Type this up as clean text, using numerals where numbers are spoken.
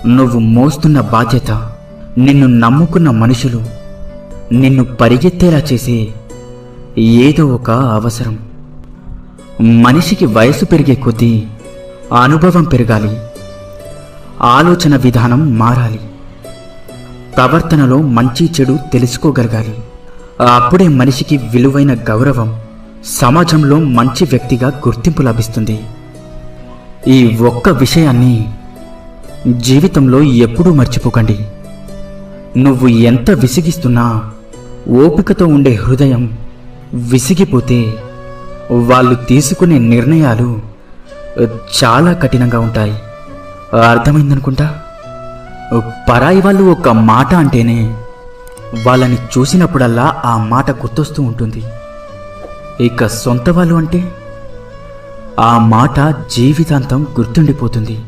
నువ్వు మోస్తున్న బాధ్యత, నిన్ను నమ్ముకున్న మనుషులు, నిన్ను పరిగెత్తేలా చేసే ఏదో ఒక అవసరం. మనిషికి వయసు పెరిగే కొద్దీ అనుభవం పెరగాలి, ఆలోచన విధానం మారాలి, ప్రవర్తనలో మంచి చెడు తెలుసుకోగలగాలి. అప్పుడే మనిషికి విలువైన గౌరవం, సమాజంలో మంచి వ్యక్తిగా గుర్తింపు లభిస్తుంది. ఈ ఒక్క విషయాన్ని జీవితంలో ఎప్పుడూ మర్చిపోకండి. నువ్వు ఎంత విసిగిస్తున్నా ఓపికతో ఉండే హృదయం విసిగిపోతే వాళ్ళు తీసుకునే నిర్ణయాలు చాలా కఠినంగా ఉంటాయి. అర్థమైందనుకుంటా. పరాయి వాళ్ళు ఒక మాట అంటేనే వాళ్ళని చూసినప్పుడల్లా ఆ మాట గుర్తొస్తూ ఉంటుంది. ఇక సొంత వాళ్ళు అంటే ఆ మాట జీవితాంతం గుర్తుండిపోతుంది.